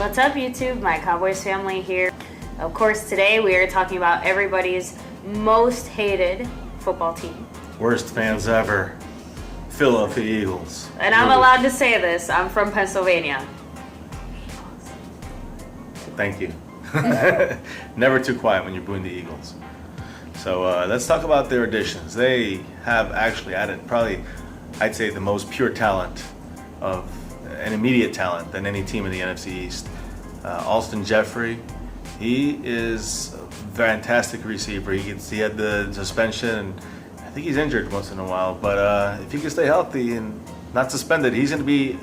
What's up, YouTube? My Cowboys family here. Of course, today we are talking about everybody's most hated football team. Worst fans ever. Philadelphia Eagles. And I'm allowed to say this. I'm from Pennsylvania. Thank you. Never too quiet when you're booing the Eagles. So let's talk about their additions. They have actually added probably, I'd say, the most pure talent of an immediate talent than any team in the NFC East. Alston Jeffrey, he is a fantastic receiver. He had the suspension, and I think he's injured once in a while. But if he can stay healthy and not suspended, he's going to be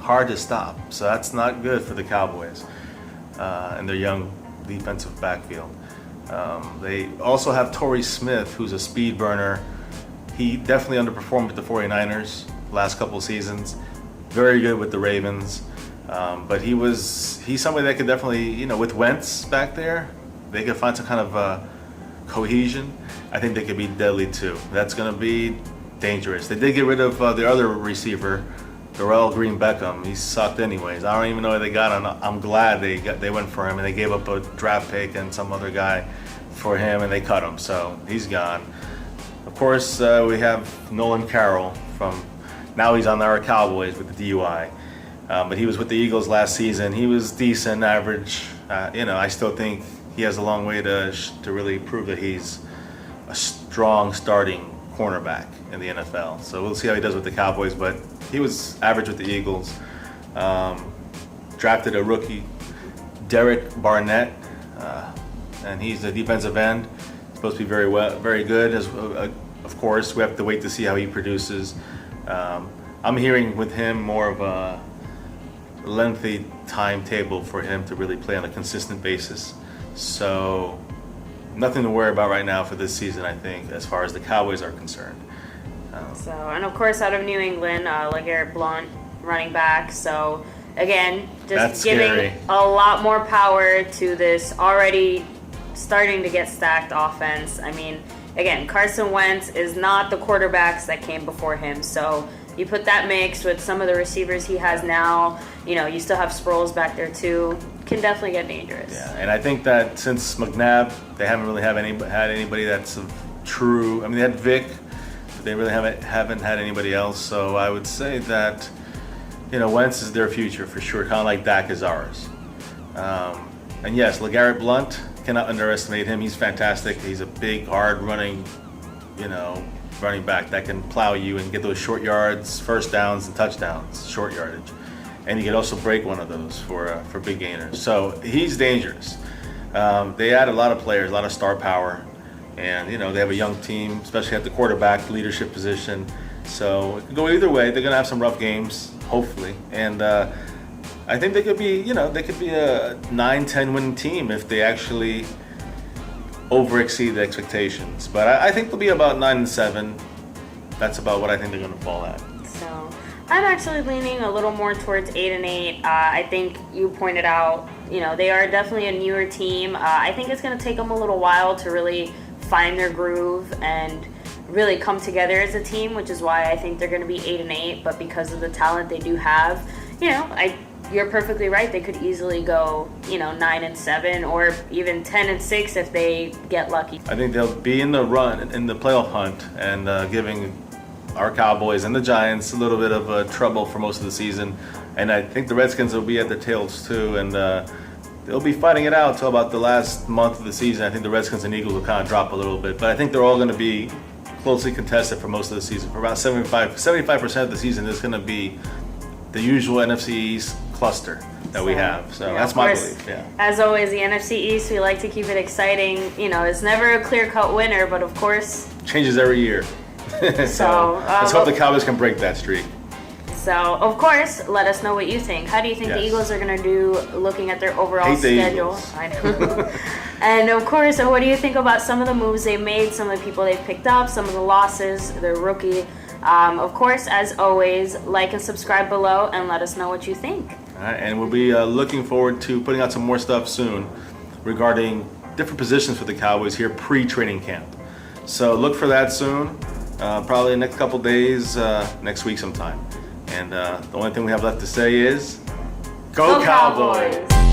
hard to stop. So that's not good for the Cowboys and their young defensive backfield. They also have Torrey Smith, who's a speed burner. He definitely underperformed with the 49ers last couple seasons. Very good with the Ravens. But he's somebody that could definitely, with Wentz back there, they could find some kind of cohesion. I think they could be deadly too. That's going to be dangerous. They did get rid of the other receiver, Darrell Green Beckham. He sucked anyways. I don't even know where they got him. I'm glad they went for him, and they gave up a draft pick and some other guy for him, and they cut him. So he's gone. Of course, we have Nolan Carroll now he's on our Cowboys with the DUI. But he was with the Eagles last season. He was decent, average. I still think he has a long way to really prove that he's a strong starting cornerback in the NFL. So we'll see how he does with the Cowboys. But he was average with the Eagles. Drafted a rookie, Derek Barnett, and he's a defensive end. Supposed to be very good. Of course, we have to wait to see how he produces. I'm hearing with him more of a lengthy timetable for him to really play on a consistent basis. So nothing to worry about right now for this season, I think, as far as the Cowboys are concerned. And of course, out of New England, LeGarrette Blount, running back. So again, just giving a lot more power to this already starting to get stacked offense. I mean, again, Carson Wentz is not the quarterbacks that came before him. So you put that mix with some of the receivers he has now, you still have Sproles back there too, can definitely get dangerous. Yeah, and I think that since McNabb, they haven't really had anybody that's a true. I mean, they had Vic, but they really haven't had anybody else. So I would say that, Wentz is their future for sure, kind of like Dak is ours. And yes, LeGarrette Blount, cannot underestimate him. He's fantastic. He's a big, hard running, running back that can plow you and get those short yards, first downs, and touchdowns, short yardage. And he can also break one of those for big gainers. So he's dangerous. They add a lot of players, a lot of star power. And, they have a young team, especially at the quarterback leadership position. So it can go either way. They're going to have some rough games, hopefully. And I think they could be, they could be a 9-10 winning team if they actually over-exceed the expectations. But I think they'll be about 9-7. That's about what I think they're going to fall at. So I'm actually leaning a little more towards 8-8. I think you pointed out, they are definitely a newer team. I think it's going to take them a little while to really find their groove and really come together as a team, which is why I think they're going to be 8-8. But because of the talent they do have, you're perfectly right. They could easily go, 9-7 or even 10-6 if they get lucky. I think they'll be in the playoff hunt, and giving our Cowboys and the Giants a little bit of trouble for most of the season. And I think the Redskins will be at their tails too, and they'll be fighting it out till about the last month of the season. I think the Redskins and Eagles will kind of drop a little bit, but I think they're all going to be closely contested for most of the season. For about 75% of the season, there's going to be the usual NFC East cluster that we have. So that's my belief. Yeah. As always, the NFC East, we like to keep it exciting. It's never a clear-cut winner, but of course, changes every year. So let's hope the Cowboys can break that streak. So, of course, let us know what you think. How do you think the Eagles are going to do looking at their overall schedule? I know. And, of course, what do you think about some of the moves they made, some of the people they've picked up, some of the losses, their rookie? Of course, as always, like and subscribe below and let us know what you think. All right, and we'll be looking forward to putting out some more stuff soon regarding different positions for the Cowboys here pre-training camp. So look for that soon, probably the next couple days, next week sometime. And the only thing we have left to say is, Go Cowboys!